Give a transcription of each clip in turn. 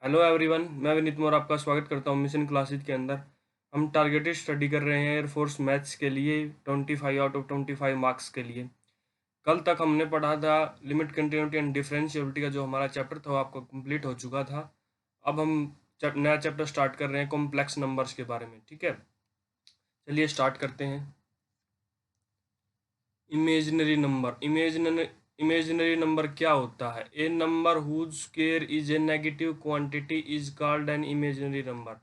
Hello everyone, मैं विनीत मोर आपका स्वागत करता हूं मिशन क्लासेज के अंदर। हम टारगेटेड स्टडी कर रहे हैं एयरफोर्स मैथ्स के लिए 25 आउट ऑफ 25 मार्क्स के लिए। कल तक हमने पढ़ा था लिमिट, कंटिन्यूटी एंड डिफरेंशिएबिलिटी का जो हमारा चैप्टर था वो आपको कंप्लीट हो चुका था। अब हम नया चैप्टर स्टार्ट कर रहे हैं कॉम्प्लेक्स नंबर्स के बारे में। ठीक है, चलिए स्टार्ट करते हैं। Imaginary number. इमेजिनरी नंबर क्या होता है? A number whose square is a negative quantity is called an imaginary number.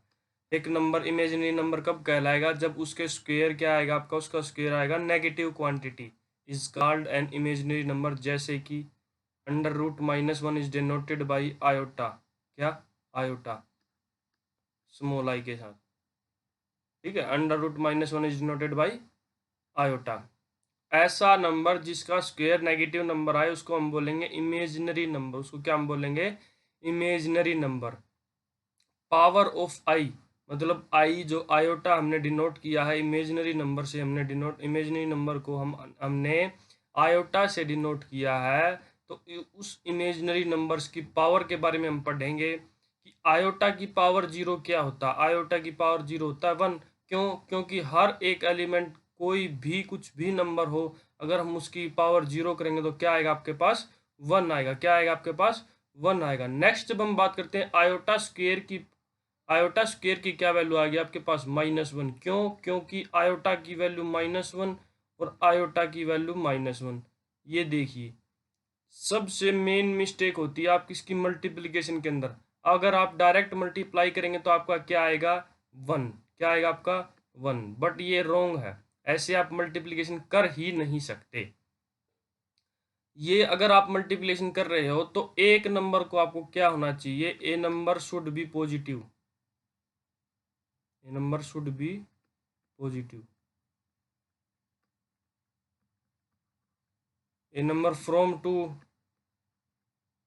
एक नंबर इमेजिनरी नंबर कब कहलाएगा? जब उसके स्क्वायर क्या आएगा आपका, उसका स्क्वायर आएगा negative quantity, is called an imaginary number. जैसे कि under root -1 is denoted by iota. क्या? आयोटा, स्मॉल आई के साथ। ठीक है, under root -1 is denoted by iota. ऐसा नंबर जिसका स्क्वायर नेगेटिव नंबर आए उसको हम बोलेंगे इमेजिनरी नंबर। उसको क्या हम बोलेंगे? Imaginary number. पावर ऑफ आई, मतलब आई जो आयोटा हमने डिनोट किया है इमेजिनरी नंबर से, हमने डिनोट इमेजिनरी नंबर को हमने आयोटा से डिनोट किया है। तो उस इमेजिनरी नंबर्स की पावर के बारे में हम पढ़ेंगे कि आयोटा की पावर 0 क्या होता है। आयोटा की पावर 0 होता है 1। क्यों? क्योंकि हर एक एलिमेंट, कोई भी कुछ भी नंबर हो, अगर हम उसकी पावर 0 करेंगे तो क्या आएगा आपके पास? 1 आएगा। क्या आएगा आपके पास? 1 आएगा। नेक्स्ट जब हम बात करते हैं आयोटा स्क्वायर की, आयोटा स्क्वायर की क्या वैल्यू आ गई आपके पास? -1। क्यों? क्योंकि आयोटा की वैल्यू -1 और आयोटा की वैल्यू -1। ये देखिए, सबसे मेन मिस्टेक होती है आप किसकी? मल्टीप्लिकेशन के अंदर। अगर आप डायरेक्ट मल्टीप्लाई करेंगे तो आपका क्या आएगा? 1। क्या आएगा आपका? 1। बट ये रॉन्ग है, ऐसे आप मल्टीप्लिकेशन कर ही नहीं सकते। ये अगर आप मल्टीप्लिकेशन कर रहे हो तो एक नंबर को आपको क्या होना चाहिए? A number should be positive. A number should be positive. A number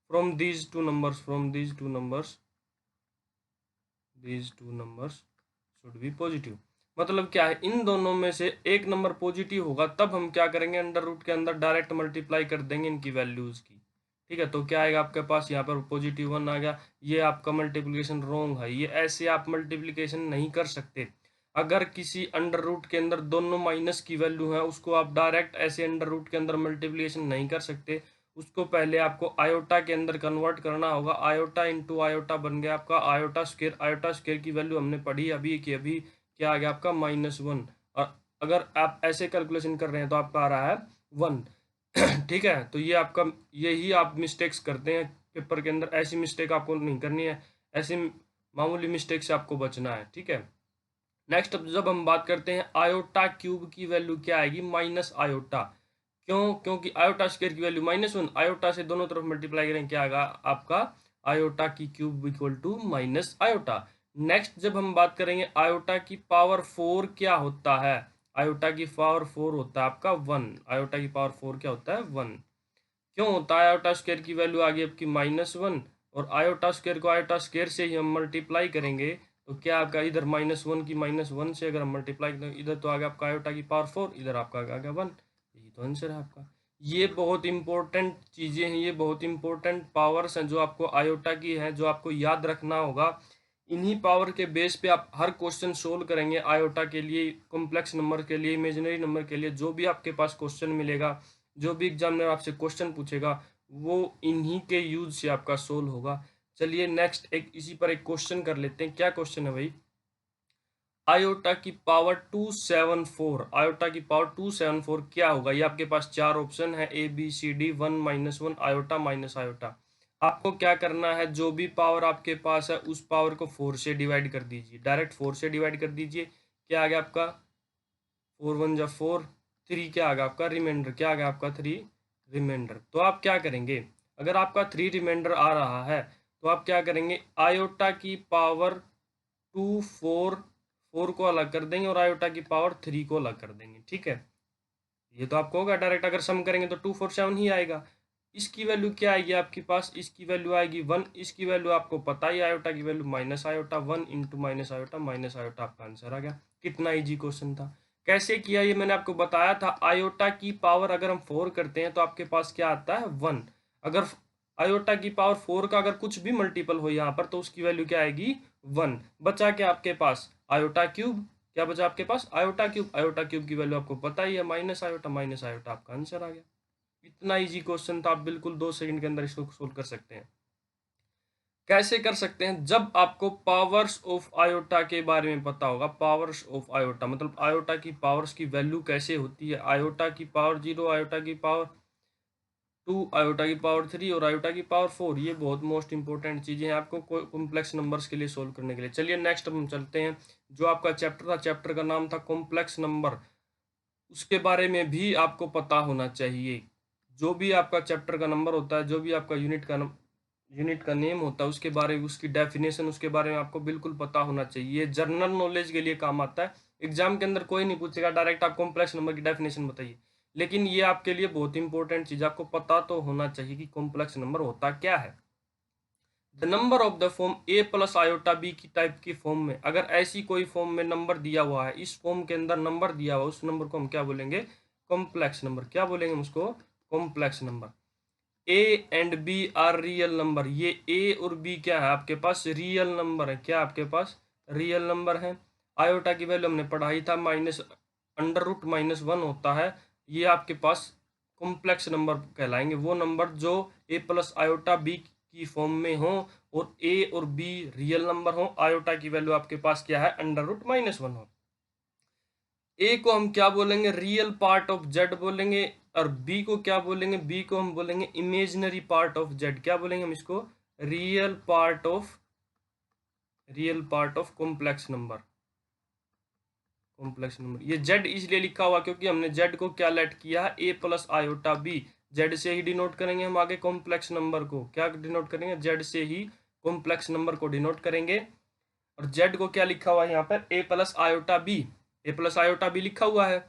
from these two numbers, these two numbers should be positive। मतलब क्या है? इन दोनों में से एक नंबर पॉजिटिव होगा तब हम क्या करेंगे? अंडर रूट के अंदर डायरेक्ट मल्टीप्लाई कर देंगे इनकी वैल्यूज की। ठीक है, तो क्या आएगा आपके पास? यहाँ पर +1 आ गया। ये आपका मल्टीप्लिकेशन रॉन्ग है। ये ऐसे आप मल्टीप्लिकेशन नहीं कर सकते। अगर किसी अंडर रूट के अंदर दोनों माइनस की वैल्यू है, उसको आप डायरेक्ट ऐसे अंडर रूट के अंदर मल्टीप्लिकेशन नहीं कर सकते। उसको पहले आपको आयोटा के अंदर कन्वर्ट करना होगा। आयोटा इंटू आयोटा बन गया आपका आयोटा स्क्वायर। आयोटा स्क्वायर की वैल्यू हमने पढ़ी अभी कि अभी, क्या आ गया आपका? -1। और अगर आप ऐसे कैलकुलेशन कर रहे हैं तो आपका आ रहा है 1। ठीक है, तो ये आपका, यही आप मिस्टेक्स करते हैं पेपर के अंदर। ऐसी मिस्टेक आपको नहीं करनी है, ऐसी मामूली मिस्टेक से आपको बचना है। ठीक है, नेक्स्ट जब हम बात करते हैं आयोटा क्यूब की वैल्यू क्या आएगी? Minus iota. क्यों? क्योंकि आयोटा स्क्वायर की वैल्यू -1, आयोटा से दोनों तरफ मल्टीप्लाई करें, क्या आएगा आपका? आयोटा की cube equal to minus iota. Next जब हम बात करेंगे आयोटा की पावर 4 क्या होता है? आयोटा की पावर 4 होता है आपका 1। आयोटा की पावर 4 क्या होता है? 1। क्यों होता है? आयोटा स्क्वायर की वैल्यू आ गई आपकी -1, और आयोटा स्क्वायर को आयोटा स्क्वायर से ही हम मल्टीप्लाई करेंगे तो क्या आपका? इधर -1 की -1 से अगर हम मल्टीप्लाई करें, इधर तो आ गया आपका आयोटा की पावर 4, इधर आपका आ गया 1। यही तो आंसर है आपका। ये बहुत इंपॉर्टेंट चीज़ें हैं, ये बहुत इंपॉर्टेंट पावर्स हैं जो आपको आयोटा की हैं, जो आपको याद रखना होगा। इन्हीं पावर के बेस पे आप हर क्वेश्चन सोल्व करेंगे आयोटा के लिए, कॉम्प्लेक्स नंबर के लिए, इमेजिनरी नंबर के लिए। जो भी आपके पास क्वेश्चन मिलेगा, जो भी एग्जामिनर आपसे क्वेश्चन पूछेगा, वो इन्हीं के यूज से आपका सोल्व होगा। चलिए नेक्स्ट एक इसी पर एक क्वेश्चन कर लेते हैं। क्या क्वेश्चन है भाई? आयोटा की पावर 274, आयोटा की पावर 274 क्या होगा? ये आपके पास चार ऑप्शन है, A B C D, 1 -1 iota minus iota. आपको क्या करना है? जो भी पावर आपके पास है उस पावर को 4 से डिवाइड कर दीजिए, डायरेक्ट 4 से डिवाइड कर दीजिए। क्या आ गया आपका? 4 × 1 = 4। 3 क्या आ गया आपका? रिमाइंडर। क्या आ गया आपका? 3 रिमाइंडर। तो आप क्या करेंगे? अगर आपका 3 रिमाइंडर आ रहा है तो आप क्या करेंगे? आयोटा की पावर 4 को अलग कर देंगे और आयोटा की पावर 3 को अलग कर देंगे। ठीक है, ये तो आपको होगा डायरेक्ट। अगर सम करेंगे तो 247 ही आएगा। इसकी वैल्यू क्या आएगी आपके पास? इसकी वैल्यू आएगी 1। इसकी वैल्यू आपको पता ही, आयोटा की value minus iota, 1 × minus iota minus iota, आपका आंसर आ गया। कितना इजी क्वेश्चन था। कैसे किया ये मैंने आपको बताया था। आयोटा की पावर अगर हम 4 करते हैं तो आपके पास क्या आता है? 1। अगर आयोटा की पावर 4 का अगर कुछ भी मल्टीपल हो यहाँ पर तो उसकी वैल्यू क्या आएगी 1। बचा क्या आपके पास आयोटा क्यूब, क्या बचा आपके पास आयोटा क्यूब। आयोटा क्यूब की वैल्यू आपको पता ही है माइनस आयोटा आपका आंसर आ गया। इतना इजी क्वेश्चन था, आप बिल्कुल 2 सेकंड के अंदर इसको सोल्व कर सकते हैं। कैसे कर सकते हैं, जब आपको पावर्स ऑफ आयोटा के बारे में पता होगा। पावर्स ऑफ आयोटा मतलब आयोटा की पावर्स की वैल्यू कैसे होती है। आयोटा की पावर 0, आयोटा की पावर 2, आयोटा की पावर 3 और आयोटा की पावर 4। ये बहुत मोस्ट इंपॉर्टेंट चीजें हैं आपको कॉम्प्लेक्स नंबर्स के लिए सोल्व करने के लिए। चलिए नेक्स्ट हम चलते हैं। जो आपका चैप्टर था, चैप्टर का नाम था कॉम्प्लेक्स नंबर, उसके बारे में भी आपको पता होना चाहिए। जो भी आपका चैप्टर का नंबर होता है, जो भी आपका यूनिट का नेम होता है, उसके बारे में, उसकी डेफिनेशन, उसके बारे में आपको बिल्कुल पता होना चाहिए। ये जनरल नॉलेज के लिए काम आता है। एग्जाम के अंदर कोई नहीं पूछेगा डायरेक्ट आप कॉम्प्लेक्स नंबर की डेफिनेशन बताइए, लेकिन ये आपके लिए बहुत इंपॉर्टेंट चीज, आपको पता तो होना चाहिए कि कॉम्प्लेक्स नंबर होता क्या है। The number of the form A plus iota B की टाइप की फॉर्म में, अगर ऐसी कोई फॉर्म में नंबर दिया हुआ है, इस फॉर्म के अंदर नंबर दिया हुआ, उस नंबर को हम क्या बोलेंगे कॉम्प्लेक्स नंबर। क्या बोलेंगे हम उसको complex number. A and B are real number, ये ए और बी क्या है आपके पास रियल नंबर है। क्या आपके पास रियल नंबर है। आयोटा की वैल्यू हमने पढ़ा ही था, माइनस अंडर रूट -1 होता है। ये आपके पास कॉम्प्लेक्स नंबर कहलाएंगे, वो नंबर जो ए प्लस आयोटा बी की फॉर्म में हो और ए और बी रियल नंबर हो, आयोटा की वैल्यू आपके पास क्या है अंडर रूट -1 हो। ए को हम क्या बोलेंगे रियल पार्ट ऑफ जेड बोलेंगे, और बी को क्या बोलेंगे, बी को हम बोलेंगे इमेजिनरी पार्ट ऑफ जेड। क्या बोलेंगे हम इसको real part of complex number. ये जेड इसलिए लिखा हुआ क्योंकि हमने जेड को क्या लेट किया है ए प्लस आयोटा बी। जेड से ही डिनोट करेंगे हम आगे कॉम्प्लेक्स नंबर को। क्या डिनोट करेंगे जेड से ही कॉम्प्लेक्स नंबर को डिनोट करेंगे। और जेड को क्या लिखा हुआ है यहाँ पर ए प्लस आयोटा बी, ए प्लस आयोटा बी लिखा हुआ है।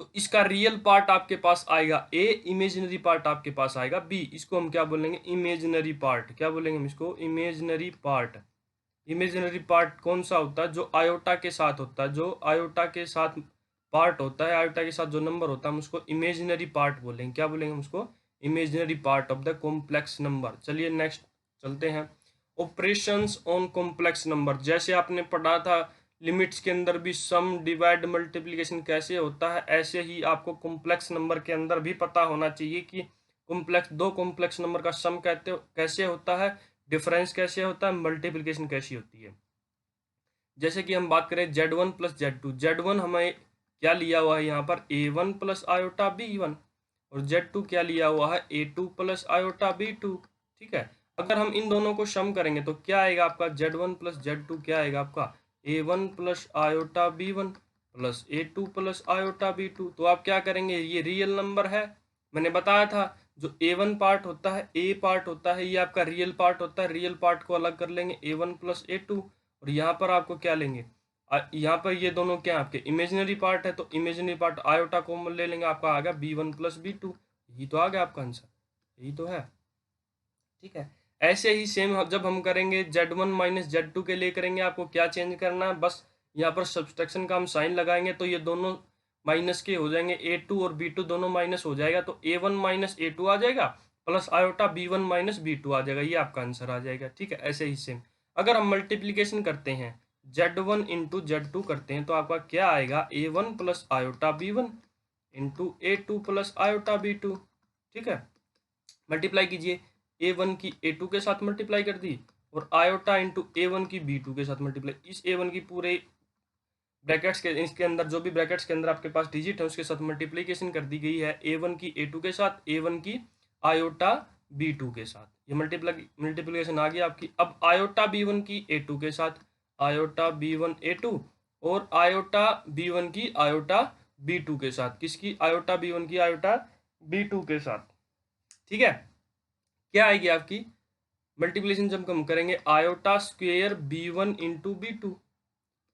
तो इसका रियल पार्ट आपके पास आएगा ए, इमेजिनरी पार्ट आपके पास आएगा बी। इसको हम क्या बोलेंगे इमेजिनरी पार्ट। क्या बोलेंगे हम इसको इमेजिनरी पार्ट। इमेजिनरी पार्ट कौन सा होता है, जो आयोटा के साथ होता है, जो आयोटा के साथ पार्ट होता है, आयोटा के साथ जो नंबर होता है हम उसको इमेजिनरी पार्ट बोलेंगे। क्या बोलेंगे हम उसको imaginary part of the complex number. चलिए नेक्स्ट चलते हैं। ऑपरेशंस ऑन कॉम्प्लेक्स नंबर, जैसे आपने पढ़ा था लिमिट्स के अंदर भी सम डिवाइड मल्टीप्लिकेशन कैसे होता है, ऐसे ही आपको कॉम्प्लेक्स नंबर के अंदर भी पता होना चाहिए कि दो कॉम्प्लेक्स नंबर का सम कैसे होता है, डिफरेंस कैसे होता है, मल्टीप्लिकेशन कैसी होती है। जैसे कि हम बात करें Z1 प्लस Z2, Z1 हमें क्या लिया हुआ है यहाँ पर A1 प्लस आयोटा B1, और Z2 क्या लिया हुआ है A2 प्लस आयोटा B2। ठीक है, अगर हम इन दोनों को सम करेंगे तो क्या आएगा आपका Z1 प्लस Z2 क्या आएगा आपका A1 plus iota B1 plus A2 plus iota B2। तो आप क्या करेंगे, ये रियल नंबर है, मैंने बताया था जो A1 पार्ट होता है, A पार्ट होता है, ये आपका रियल पार्ट होता है। रियल पार्ट को अलग कर लेंगे A1 प्लस A2, और यहाँ पर आपको क्या लेंगे, यहाँ पर ये दोनों क्या आपके इमेजिनरी पार्ट है, तो इमेजिनरी पार्ट आयोटा कॉमन ले लेंगे, आपका आ गया B1 प्लस B2। यही तो आ गया आपका आंसर, यही तो है। ठीक है, ऐसे ही सेम जब हम करेंगे Z1 माइनस Z2 के लिए करेंगे, आपको क्या चेंज करना है, बस यहाँ पर सब्सट्रैक्शन का हम साइन लगाएंगे तो ये दोनों माइनस के हो जाएंगे, A2 और B2 दोनों माइनस हो जाएगा, तो A1 माइनस A2 आ जाएगा plus iota B1 minus B2 आ जाएगा, ये आपका आंसर आ जाएगा। ठीक है, ऐसे ही सेम अगर हम मल्टीप्लीकेशन करते हैं Z1 इंटू Z2 करते हैं तो आपका क्या आएगा A1 plus iota B1 into A2 plus iota B2। ठीक है, मल्टीप्लाई कीजिए, A1 की A2 के साथ मल्टीप्लाई कर दी, और आयोटा इंटू A1 की B2 के साथ मल्टीप्लाई, इस A1 की पूरे ब्रैकेट्स के इसके अंदर जो भी ब्रैकेट्स के अंदर आपके पास डिजिट है उसके साथ मल्टीप्लिकेशन कर दी गई है A1 की A2 के साथ, A1 की आयोटा B2 के साथ। ये मल्टीप्लिकेशन आ गई आपकी। अब आयोटा B1 की A2 के साथ, आयोटा B1 A2 और आयोटा B1 की आयोटा B2 के साथ, किसकी आयोटा B1 की आयोटा B2 के साथ। ठीक है, क्या आएगी आपकी मल्टीप्लिकेशन जब हम करेंगे iota square B1 into B2,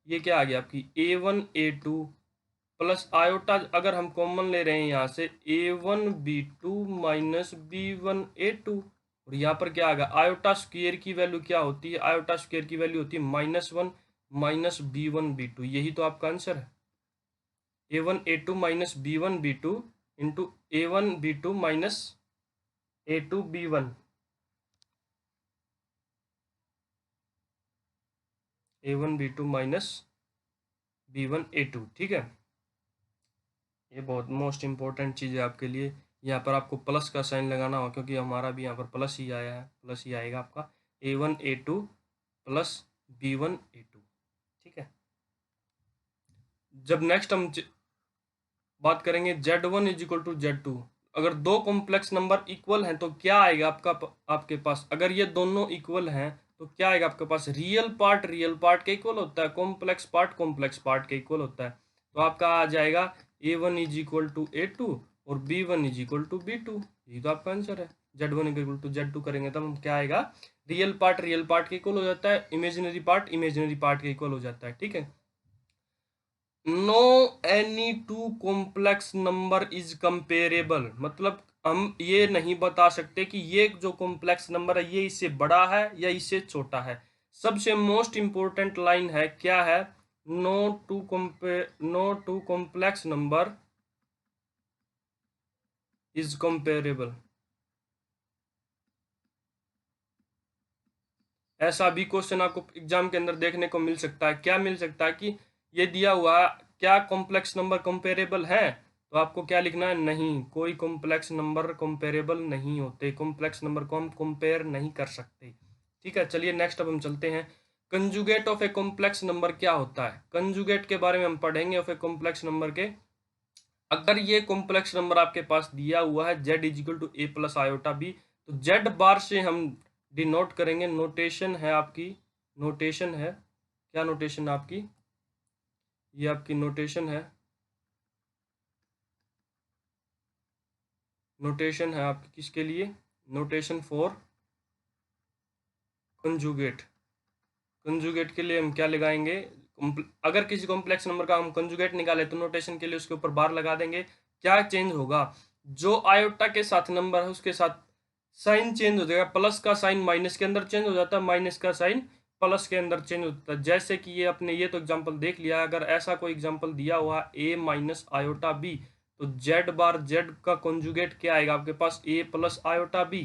ये क्या आ गया आपकी A1 A2 प्लस आयोटा, अगर हम कॉमन ले रहे हैं यहाँ से A1 B2 minus B1 A2, और यहाँ पर क्या आ गया आयोटा स्क्वेयर की वैल्यू क्या होती है, आयोटा स्क्वेयर की वैल्यू होती है -1 माइनस B1 B2। यही तो आपका आंसर है, A1 A2 minus B1 B2 into A1 B2 minus A2 B1 A1 B2 minus B1 A2, ठीक है। ये बहुत मोस्ट इम्पोर्टेंट चीज़ है आपके लिए। यहाँ पर आपको प्लस का साइन लगाना होगा क्योंकि हमारा भी यहाँ पर प्लस ही आया है, प्लस ही आएगा आपका A1 A2 plus B1 A2, ठीक है। जब नेक्स्ट हम बात करेंगे Z1 is equal to Z2, अगर दो कॉम्प्लेक्स नंबर इक्वल हैं तो क्या आएगा आपके पास, अगर ये दोनों इक्वल हैं तो क्या आएगा आपके पास, रियल पार्ट के इक्वल होता है, कॉम्प्लेक्स पार्ट के इक्वल होता है। तो आपका आ जाएगा A1 is equal to A2 और B1 is equal to B2, यही तो आपका आंसर है। Z1 इक्वल टू Z2 करेंगे तब हम क्या आएगा, रियल पार्ट के इक्वल हो जाता है, इमेजिनरी पार्ट के इक्वल हो जाता है, ठीक है। No any two complex number is comparable, मतलब हम ये नहीं बता सकते कि ये जो कॉम्प्लेक्स नंबर है ये इससे बड़ा है या इससे छोटा है। सबसे मोस्ट इंपोर्टेंट लाइन है, क्या है, no two complex number is comparable. ऐसा भी क्वेश्चन आपको एग्जाम के अंदर देखने को मिल सकता है। क्या मिल सकता है कि ये दिया हुआ क्या कॉम्प्लेक्स नंबर कंपेरेबल है, तो आपको क्या लिखना है, नहीं, कोई कॉम्प्लेक्स नंबर कंपेरेबल नहीं होते, कॉम्प्लेक्स नंबर को हम कंपेयर नहीं कर सकते, ठीक है। चलिए नेक्स्ट अब हम चलते हैं, conjugate of a complex number क्या होता है। कंजुगेट के बारे में हम पढ़ेंगे ऑफ ए कॉम्प्लेक्स नंबर के। अगर ये कॉम्प्लेक्स नंबर आपके पास दिया हुआ है z is equal to a plus iota B, तो z बार से हम डिनोट करेंगे, नोटेशन है आपकी, नोटेशन है, क्या नोटेशन आपकी, ये आपकी नोटेशन है, नोटेशन है आपकी किसके लिए, नोटेशन फॉर कंजुगेट। कंजुगेट के लिए हम क्या लगाएंगे, अगर किसी कॉम्प्लेक्स नंबर का हम कंजुगेट निकाले तो नोटेशन के लिए उसके ऊपर बार लगा देंगे। क्या चेंज होगा, जो आयोटा के साथ नंबर है उसके साथ साइन चेंज हो जाएगा, प्लस का साइन माइनस के अंदर चेंज हो जाता है, माइनस का साइन प्लस के अंदर चेंज होता है। जैसे कि ये अपने ये तो एग्जांपल देख लिया, अगर ऐसा कोई एग्जांपल दिया हुआ a माइनस आयोटा b, तो z बार z का कॉन्जुगेट क्या आएगा आपके पास, a प्लस आयोटा b,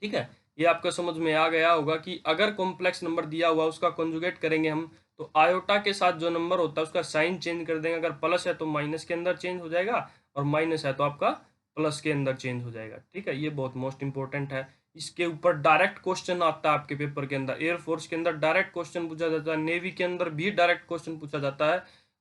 ठीक है। ये आपको समझ में आ गया होगा कि अगर कॉम्प्लेक्स नंबर दिया हुआ उसका कॉन्जुगेट करेंगे हम, तो आयोटा के साथ जो नंबर होता है उसका साइन चेंज कर देंगे, अगर प्लस है तो माइनस के अंदर चेंज हो जाएगा और माइनस है तो आपका प्लस के अंदर चेंज हो जाएगा, ठीक है। ये बहुत मोस्ट इंपॉर्टेंट है, इसके ऊपर डायरेक्ट क्वेश्चन आता है आपके पेपर के अंदर, एयरफोर्स के अंदर डायरेक्ट क्वेश्चन पूछा जाता है, नेवी के अंदर भी डायरेक्ट क्वेश्चन पूछा जाता है।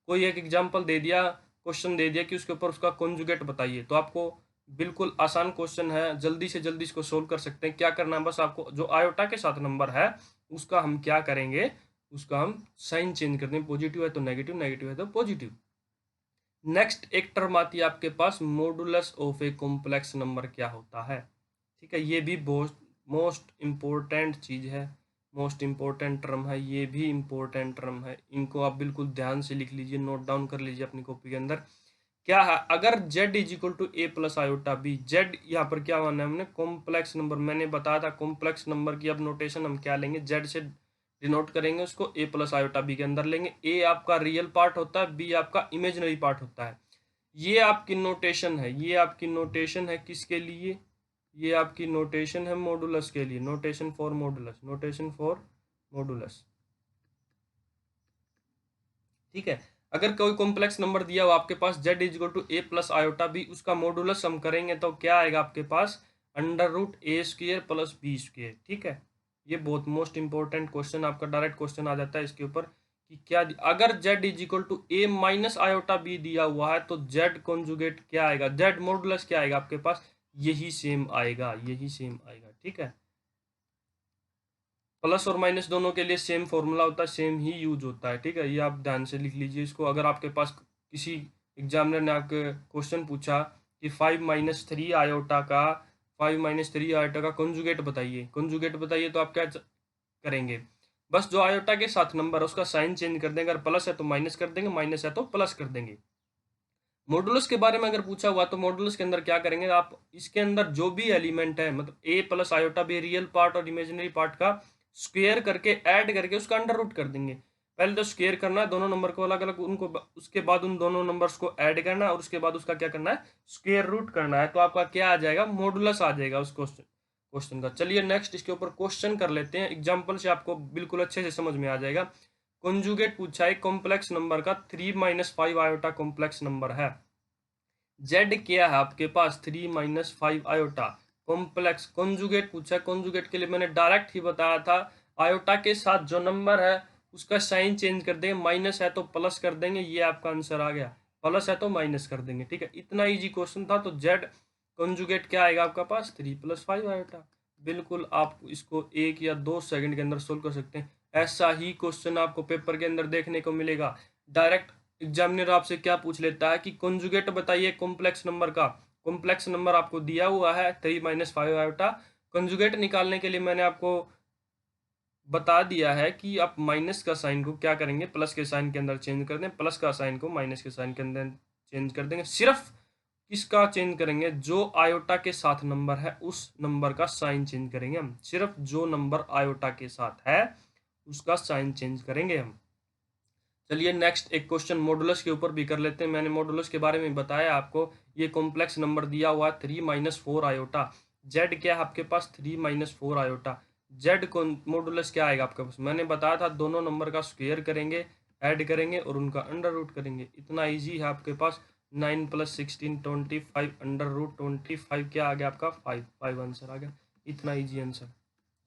कोई एक एग्जाम्पल दे दिया, क्वेश्चन दे दिया कि उसके ऊपर उसका कॉन्जुगेट बताइए, तो आपको बिल्कुल आसान क्वेश्चन है, जल्दी से जल्दी इसको सोल्व कर सकते हैं। क्या करना है, बस आपको जो आयोटा के साथ नंबर है उसका हम क्या करेंगे, उसका हम साइन चेंज कर दें, पॉजिटिव है तो नेगेटिव, नेगेटिव है तो पॉजिटिव। नेक्स्ट एक टर्म आती है आपके पास, modulus of a complex number क्या होता है, ठीक है। ये भी बहुत मोस्ट इम्पोर्टेंट चीज़ है, मोस्ट इम्पोर्टेंट टर्म है, ये भी इम्पोर्टेंट टर्म है, इनको आप बिल्कुल ध्यान से लिख लीजिए, नोट डाउन कर लीजिए अपनी कॉपी के अंदर। क्या है, अगर z is equal to a plus iota B, z यहाँ पर क्या माना है हमने, कॉम्प्लेक्स नंबर, मैंने बताया था कॉम्प्लेक्स नंबर की अब नोटेशन हम क्या लेंगे, z से डिनोट करेंगे उसको, a प्लस आयोटा बी के अंदर लेंगे। a आपका रियल पार्ट होता है, b आपका इमेजिनरी पार्ट होता है। ये आपकी नोटेशन है, ये आपकी नोटेशन है किसके लिए, ये आपकी नोटेशन है मॉडुलस के लिए, notation for modulus, notation for modulus, ठीक है। अगर कोई कॉम्प्लेक्स नंबर दिया हुआ आपके पास z is equal to a plus iota B, उसका मॉडुलस हम करेंगे तो क्या आएगा आपके पास, under root A square plus B square, ठीक है। ये बहुत मोस्ट इंपॉर्टेंट क्वेश्चन, आपका डायरेक्ट क्वेश्चन आ जाता है इसके ऊपर कि क्या अगर z is equal to a minus iota B दिया हुआ है तो z कॉन्जुगेट क्या आएगा, z मॉडुलस क्या आएगा आपके पास, यही सेम आएगा, यही सेम आएगा, ठीक है। प्लस और माइनस दोनों के लिए सेम फॉर्मूला होता है, सेम ही यूज होता है, ठीक है। ये आप ध्यान से लिख लीजिए इसको। अगर आपके पास किसी एग्जामिनर ने आपके क्वेश्चन पूछा कि 5 - 3 आयोटा का कॉन्जुगेट बताइए, कॉन्जुगेट बताइए, तो आप क्या करेंगे, बस जो आयोटा के साथ नंबर है उसका साइन चेंज कर देंगे, अगर प्लस है तो माइनस कर देंगे, माइनस है तो प्लस कर देंगे। मॉडुलस के बारे में अगर पूछा हुआ तो मॉडुलस के अंदर क्या करेंगे आप, इसके अंदर जो भी एलिमेंट है, मतलब a plus iota be real part और इमेजिनरी पार्ट का स्क्वायर करके ऐड करके उसका अंडर रूट कर देंगे। पहले तो स्क्वायर करना है दोनों नंबर को अलग अलग, उनको उसके बाद उन दोनों नंबर्स को ऐड करना है और उसके बाद उसका क्या करना है, स्क्वायर रूट करना है। तो आपका क्या आ जाएगा, मॉडुलस आ जाएगा उस क्वेश्चन का। चलिए नेक्स्ट इसके ऊपर क्वेश्चन कर लेते हैं, एग्जाम्पल से आपको बिल्कुल अच्छे से समझ में आ जाएगा। कॉन्जुगेट पूछा है कॉम्प्लेक्स नंबर का 3 - 5 आयोटा कॉम्प्लेक्स नंबर है। जेड क्या है आपके पास, 3 - 5 आयोटा कॉम्प्लेक्स। कॉन्जुगेट पूछा है, कॉन्जुगेट के लिए मैंने डायरेक्ट ही बताया था, आयोटा के साथ जो नंबर है उसका साइन चेंज कर देंगे, माइनस है तो प्लस कर देंगे, ये आपका आंसर आ गया, प्लस है तो माइनस कर देंगे। ठीक है, इतना इजी क्वेश्चन था। तो जेड कॉन्जुगेट क्या आएगा आपका पास, 3 + 5 आयोटा। बिल्कुल आप इसको 1 या 2 सेकंड के अंदर सोल्व कर सकते हैं। ऐसा ही क्वेश्चन आपको पेपर के अंदर देखने को मिलेगा। डायरेक्ट एग्जामिनर आपसे क्या पूछ लेता है कि कॉन्जुगेट बताइए कॉम्प्लेक्स नंबर का। कॉम्प्लेक्स नंबर आपको दिया हुआ है 3 - 5 आयोटा। कॉन्जुगेट निकालने के लिए मैंने आपको बता दिया है कि आप माइनस का साइन को क्या करेंगे, प्लस के साइन के अंदर चेंज कर दें, प्लस का साइन को माइनस के साइन के अंदर चेंज कर देंगे। सिर्फ किसका चेंज करेंगे, जो आयोटा के साथ नंबर है उस नंबर का साइन चेंज करेंगे हम। सिर्फ जो नंबर आयोटा के साथ है उसका साइन चेंज करेंगे हम। चलिए नेक्स्ट एक क्वेश्चन मॉडुलस के ऊपर भी कर लेते हैं। मैंने मॉडुलस के बारे में बताया आपको। ये कॉम्प्लेक्स नंबर दिया हुआ 3 - 4 आयोटा। जेड क्या है आपके पास, 3 - 4 आयोटा। जेड को मॉडुलस क्या आएगा आपके पास, मैंने बताया था दोनों नंबर का स्क्वायर करेंगे, ऐड करेंगे और उनका अंडर रूट करेंगे। इतना ईजी है आपके पास। 9 + 16 25, अंडर रूट 25 क्या आ गया आपका, 5 आंसर आ गया। इतना ईजी आंसर,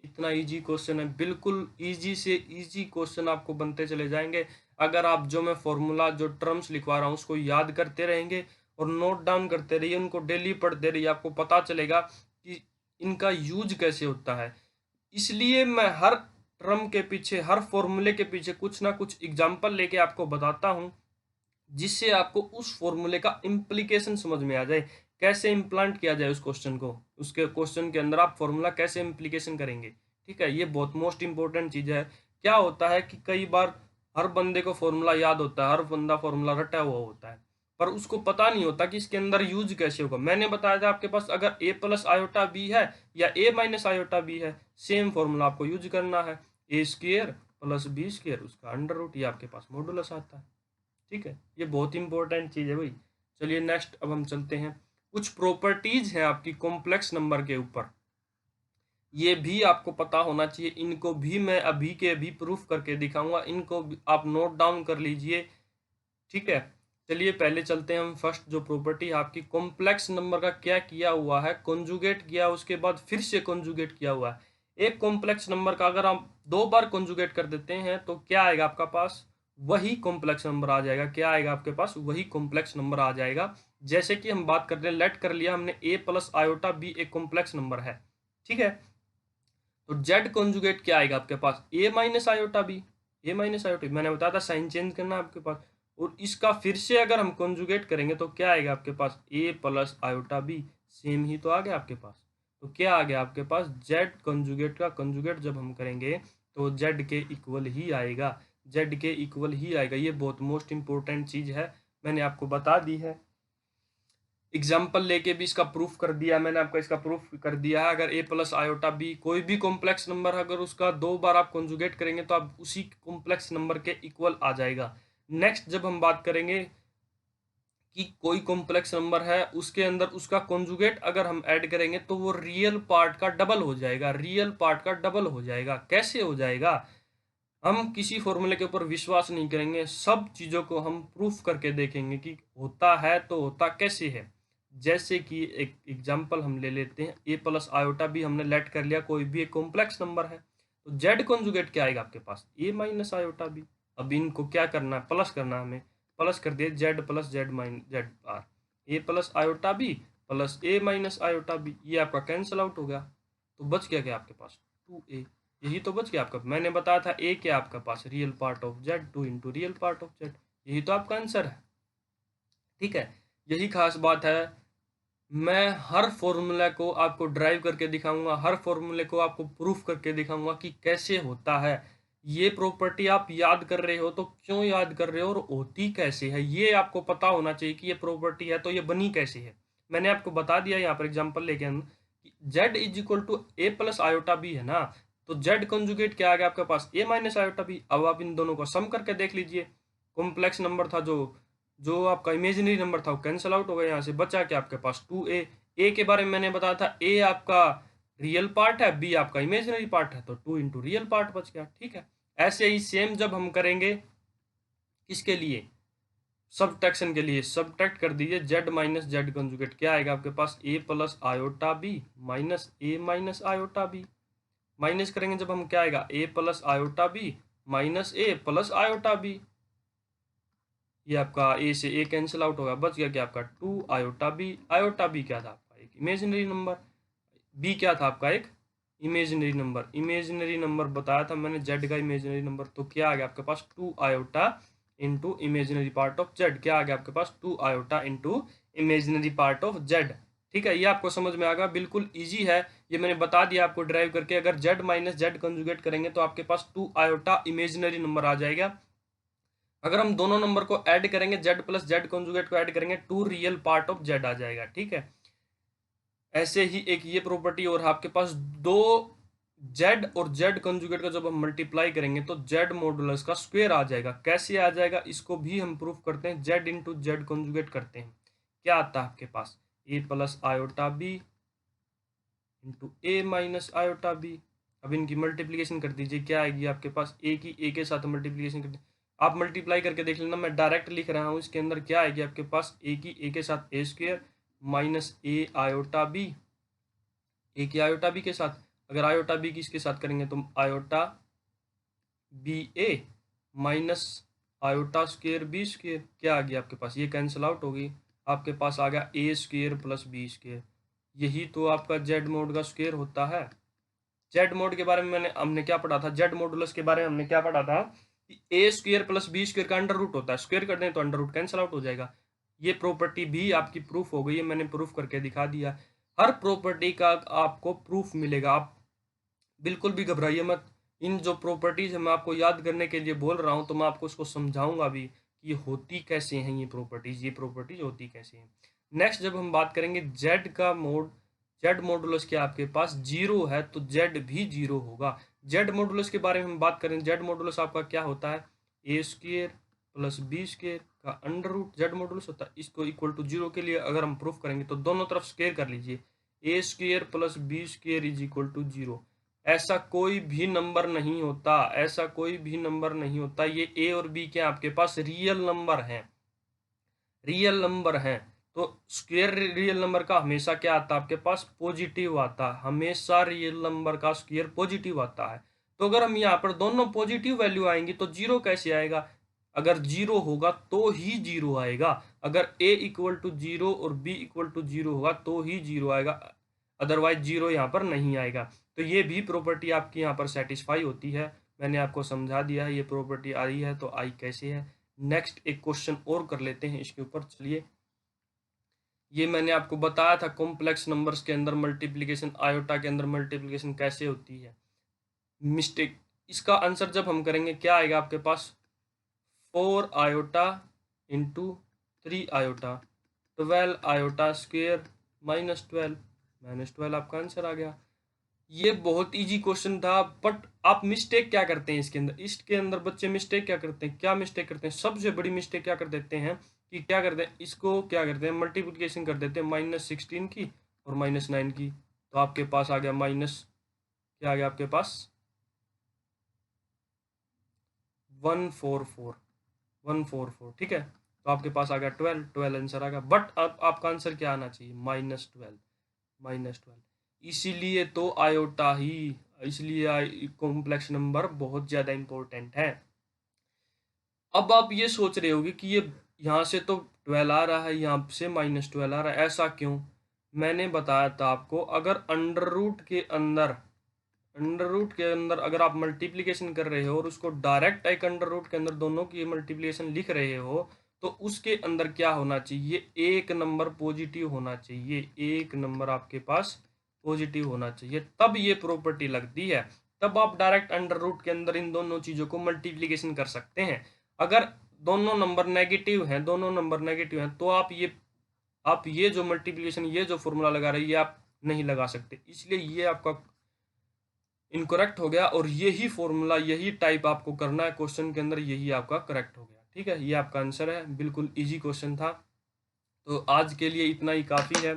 इतना इजी क्वेश्चन है, बिल्कुल इजी से इजी क्वेश्चन आपको बनते चले जाएंगे अगर आप जो मैं फॉर्मूला जो टर्म्स लिखवा रहा हूँ उसको याद करते रहेंगे और नोट डाउन करते रहिए, उनको डेली पढ़ते रहिए। आपको पता चलेगा कि इनका यूज कैसे होता है। इसलिए मैं हर टर्म के पीछे, हर फॉर्मूले के पीछे कुछ ना कुछ एग्जाम्पल लेके आपको बताता हूँ, जिससे आपको उस फॉर्मूले का इम्प्लीकेशन समझ में आ जाए, कैसे इम्प्लांट किया जाए उस क्वेश्चन को, उसके क्वेश्चन के अंदर आप फॉर्मूला कैसे इम्प्लीकेशन करेंगे। ठीक है, ये बहुत मोस्ट इंपॉर्टेंट चीज़ है। क्या होता है कि कई बार हर बंदे को फॉर्मूला याद होता है, हर बंदा फॉर्मूला रटा हुआ होता है, पर उसको पता नहीं होता कि इसके अंदर यूज कैसे होगा। मैंने बताया था आपके पास अगर a + i है या a - i है, सेम फॉर्मूला आपको यूज करना है, a² + b², उसका अंडर रूट, ये आपके पास मॉडुलस आता है। ठीक है, ये बहुत इंपॉर्टेंट चीज़ है भाई। चलिए नेक्स्ट अब हम चलते हैं, कुछ प्रॉपर्टीज हैं आपकी कॉम्प्लेक्स नंबर के ऊपर, ये भी आपको पता होना चाहिए। इनको भी मैं अभी के अभी प्रूफ करके दिखाऊंगा, इनको आप नोट डाउन कर लीजिए। ठीक है, चलिए पहले चलते हैं हम। फर्स्ट जो प्रॉपर्टी आपकी कॉम्प्लेक्स नंबर का क्या किया हुआ है, कॉन्जुगेट किया, उसके बाद फिर से कॉन्जुगेट किया हुआ है। एक कॉम्प्लेक्स नंबर का अगर हम 2 बार कॉन्जुगेट कर देते हैं तो क्या आएगा आपका पास, वही कॉम्प्लेक्स नंबर आ जाएगा। क्या आएगा आपके पास, वही कॉम्प्लेक्स नंबर आ जाएगा। जैसे कि हम बात कर रहे हैं, लेट कर लिया हमने a + i एक कॉम्प्लेक्स नंबर है। ठीक है, तो जेड कॉन्जुगेट क्या आएगा आपके पास, a - i, a - i, मैंने बताया था साइन चेंज करना है आपके पास। और इसका फिर से अगर हम कॉन्जुगेट करेंगे तो क्या आएगा आपके पास, a + i, सेम ही तो आ गया आपके पास। तो क्या आ गया आपके पास, जेड कॉन्जुगेट का कॉन्जुगेट जब हम करेंगे तो जेड के इक्वल ही आएगा, जेड के इक्वल ही आएगा। ये बहुत मोस्ट इंपॉर्टेंट चीज़ है, मैंने आपको बता दी है। एग्जाम्पल लेके भी इसका प्रूफ कर दिया मैंने आपको, इसका प्रूफ कर दिया है। अगर a + i कोई भी कॉम्प्लेक्स नंबर अगर उसका 2 बार आप कॉन्जुगेट करेंगे तो आप उसी कॉम्प्लेक्स नंबर के इक्वल आ जाएगा। नेक्स्ट जब हम बात करेंगे कि कोई कॉम्प्लेक्स नंबर है उसके अंदर उसका कॉन्जुगेट अगर हम ऐड करेंगे तो वो रियल पार्ट का डबल हो जाएगा, रियल पार्ट का डबल हो जाएगा। कैसे हो जाएगा, हम किसी फॉर्मूले के ऊपर विश्वास नहीं करेंगे, सब चीज़ों को हम प्रूफ करके देखेंगे कि होता है तो होता कैसे है। जैसे कि एक एग्जांपल हम ले लेते हैं, a + i भी हमने लेट कर लिया, कोई भी एक कॉम्प्लेक्स नंबर है, तो जेड कॉन्जुगेट क्या आएगा आपके पास, a - i। अब इनको क्या करना है, प्लस करना है हमें, प्लस कर दिए Z + Z R, a + i plus a - i, ये आपका कैंसिल आउट हो गया। तो बच गया क्या आपके पास, 2a। यही तो बच गया आपका। मैंने बताया था a क्या आपका पास, real part of Z, 2 × real part of Z, यही तो आपका आंसर है। ठीक है, यही खास बात है। मैं हर फॉर्मूला को आपको ड्राइव करके दिखाऊंगा, हर फॉर्मूले को आपको प्रूफ करके दिखाऊंगा कि कैसे होता है। ये प्रॉपर्टी आप याद कर रहे हो तो क्यों याद कर रहे हो और होती कैसे है, ये आपको पता होना चाहिए कि ये प्रॉपर्टी है तो ये बनी कैसे है। मैंने आपको बता दिया यहाँ पर एग्जांपल लेके हम, जेड = a + i है ना, तो जेड कंजुगेट क्या आ गया आपके पास ए माइनस आयोटा बी। अब आप इन दोनों को सम करके देख लीजिए, कॉम्प्लेक्स नंबर था जो जो आपका इमेजिनरी नंबर था वो कैंसिल आउट हो गया, यहाँ से बचा क्या आपके पास 2a। ए के बारे में मैंने बताया था ए आपका रियल पार्ट है, बी आपका इमेजिनरी पार्ट है, तो 2 इंटू रियल पार्ट बच गया। ठीक है, ऐसे ही सेम जब हम करेंगे किसके लिए, सब्ट्रैक्शन के लिए, सब्ट्रैक्ट कर दीजिए जेड माइनस जेड कंजुगेट, क्या आएगा आपके पास ए प्लस आयोटा बी माइनस ए माइनस आयोटा बी। माइनस करेंगे जब हम क्या आएगा ए प्लस आयोटा बी माइनस ए प्लस आयोटा बी। ये आपका ए से ए कैंसिल आउट होगा, बच गया क्या आपका 2 आयोटा बी। आयोटा बी क्या था आपका एक इमेजिनरी नंबर, बी क्या था आपका एक इमेजिनरी नंबर। इमेजिनरी नंबर बताया था मैंने जेड का इमेजिनरी नंबर, तो क्या आ गया आपके पास 2 iota into imaginary part of Z. क्या आ गया आपके पास 2 iota into imaginary part of Z. ठीक है, ये आपको समझ में आ गया, बिल्कुल इजी है, ये मैंने बता दिया आपको ड्राइव करके। अगर जेड माइनस जेड कंजुगेट करेंगे तो आपके पास 2 आयोटा इमेजिनरी नंबर आ जाएगा। अगर हम दोनों नंबर को ऐड करेंगे जेड प्लस जेड कंजुगेट को ऐड करेंगे 2 रियल पार्ट ऑफ जेड आ जाएगा। ठीक है, ऐसे ही एक ये प्रॉपर्टी और आपके पास दो जेड और जेड कंजुगेट का जब हम मल्टीप्लाई करेंगे तो जेड मॉडुलस का स्क्वायर आ जाएगा। कैसे आ जाएगा इसको भी हम प्रूफ करते हैं, जेड इंटू जेड कंजुगेट करते हैं। क्या आता है आपके पास ए प्लस आयोटा बी इंटू ए माइनस आयोटा बी। अब इनकी मल्टीप्लीकेशन कर दीजिए, क्या आएगी आपके पास ए की ए के साथ मल्टीप्लीकेशन कर दीजिए। आप मल्टीप्लाई करके देख लेना, मैं डायरेक्ट लिख रहा हूँ, इसके अंदर क्या आएगी आपके पास ए की ए के साथ ए स्क्वायर माइनस ए आयोटा बी, ए की आयोटा बी के साथ। अगर आयोटा बी किसके साथ करेंगे तो iota B A minus iota square B square. क्या आ गया आपके पास, ये कैंसिल आउट होगी, आपके पास आ गया ए स्क्वायर प्लस बी स्क्वायर। यही तो आपका जेड मोड का स्क्वायर होता है। जेड मोड के बारे में हमने क्या पढ़ा था, जेड मॉडुलस के बारे में हमने क्या पढ़ा था कि ए स्क्वायर प्लस बी स्क्वायर का अंडर रूट होता है, स्क्वायर कर दें तो अंडर रूट कैंसिल आउट हो जाएगा। ये प्रॉपर्टी भी आपकी प्रूफ हो गई है, मैंने प्रूफ करके दिखा दिया। हर प्रॉपर्टी का आपको प्रूफ मिलेगा, आप बिल्कुल भी घबराइए मत। इन जो प्रॉपर्टीज है मैं आपको याद करने के लिए बोल रहा हूँ, तो मैं आपको उसको समझाऊंगा भी कि ये होती कैसे हैं, ये प्रॉपर्टीज होती कैसे हैं। नेक्स्ट जब हम बात करेंगे जेड का मोड, जेड मॉडुलस क्या आपके पास जीरो है तो जेड भी जीरो होगा। जेड मॉडुलस के बारे में हम बात करें, जेड मॉडुलस आपका क्या होता है ए स्क्वायर प्लस बी स्क्वायर का अंडर रूट जेड मॉडुलस होता है। इसको इक्वल टू जीरो के लिए अगर हम प्रूफ करेंगे तो दोनों तरफ स्क्वायर कर लीजिए, A square plus B square is equal to zero. ऐसा कोई भी नंबर नहीं होता, ऐसा कोई भी नंबर नहीं होता। ये ए और बी के आपके पास रियल नंबर हैं, रियल नंबर हैं। तो स्क्वायर रियल नंबर का हमेशा क्या आता है आपके पास पॉजिटिव आता है, हमेशा रियल नंबर का स्क्वायर पॉजिटिव आता है। तो अगर हम यहाँ पर दोनों पॉजिटिव वैल्यू आएंगी तो जीरो कैसे आएगा, अगर जीरो होगा तो ही जीरो आएगा। अगर ए इक्वल टू जीरो और बी इक्वल टू जीरो होगा तो ही जीरो आएगा, अदरवाइज जीरो यहाँ पर नहीं आएगा। तो ये भी प्रॉपर्टी आपकी यहाँ पर सेटिस्फाई होती है, मैंने आपको समझा दिया है ये प्रॉपर्टी आई है तो आई कैसे है। नेक्स्ट एक क्वेश्चन और कर लेते हैं इसके ऊपर, चलिए। ये मैंने आपको बताया था कॉम्प्लेक्स नंबर्स के अंदर मल्टीप्लिकेशन, आयोटा के अंदर मल्टीप्लिकेशन कैसे होती है। मिस्टेक, इसका आंसर जब हम करेंगे क्या आएगा आपके पास 4 iota into 3 iota 12 iota square minus 12 आपका आंसर आ गया। ये बहुत इजी क्वेश्चन था, बट आप मिस्टेक क्या करते हैं इसके अंदर बच्चे मिस्टेक क्या करते हैं, क्या मिस्टेक करते हैं, सबसे बड़ी मिस्टेक क्या कर देते हैं कि क्या करते हैं, इसको क्या करते हैं मल्टीप्लिकेशन कर देते हैं -16 की और -9 की। तो आपके पास आ गया माइनस, क्या आ गया आपके पास 144। ठीक है, तो आपके पास आ गया 12 आंसर आ गया। बट अब आपका आंसर क्या आना चाहिए -12। इसीलिए तो आयोटा ही, इसलिए कॉम्प्लेक्स नंबर बहुत ज़्यादा इंपॉर्टेंट है। अब आप ये सोच रहे होगे कि ये यहाँ से तो 12 आ रहा है, यहाँ से -12 आ रहा है, ऐसा क्यों। मैंने बताया था आपको, अगर अंडर रूट के अंदर अगर आप मल्टीप्लिकेशन कर रहे हो और उसको डायरेक्ट एक अंडर रूट के अंदर दोनों की मल्टीप्लिकेशन लिख रहे हो तो उसके अंदर क्या होना चाहिए, एक नंबर पॉजिटिव होना चाहिए, एक नंबर आपके पास पॉजिटिव होना चाहिए, तब ये प्रॉपर्टी लगती है। तब आप डायरेक्ट अंडर रूट के अंदर इन दोनों चीज़ों को मल्टीप्लिकेशन कर सकते हैं। अगर दोनों नंबर नेगेटिव हैं तो आप ये जो मल्टीप्लिकेशन, ये जो फॉर्मूला लगा रहे हैं ये आप नहीं लगा सकते। इसलिए ये आपका इनकरेक्ट हो गया, और यही फॉर्मूला, यही टाइप आपको करना है क्वेश्चन के अंदर, यही आपका करेक्ट हो गया। ठीक है, ये आपका आंसर है, बिल्कुल इजी क्वेश्चन था। तो आज के लिए इतना ही काफ़ी है।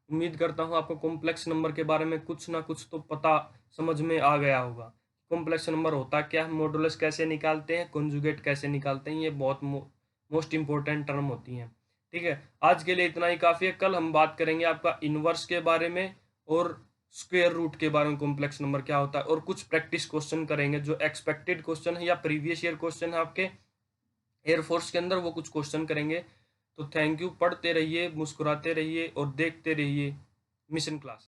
उम्मीद करता हूँ आपको कॉम्प्लेक्स नंबर के बारे में कुछ ना कुछ तो पता समझ में आ गया होगा। कॉम्प्लेक्स नंबर होता क्या है, मॉडुलस कैसे निकालते हैं, कॉन्जुगेट कैसे निकालते हैं, ये बहुत मोस्ट इंपॉर्टेंट टर्म होती हैं। ठीक है, आज के लिए इतना ही काफ़ी है। कल हम बात करेंगे आपका इनवर्स के बारे में और स्क्वायर रूट के बारे में, कॉम्प्लेक्स नंबर क्या होता है, और कुछ प्रैक्टिस क्वेश्चन करेंगे जो एक्सपेक्टेड क्वेश्चन है या प्रीवियस ईयर क्वेश्चन है आपके एयरफोर्स के अंदर, वो कुछ क्वेश्चन करेंगे। तो थैंक यू, पढ़ते रहिए, मुस्कुराते रहिए और देखते रहिए मिशन क्लास।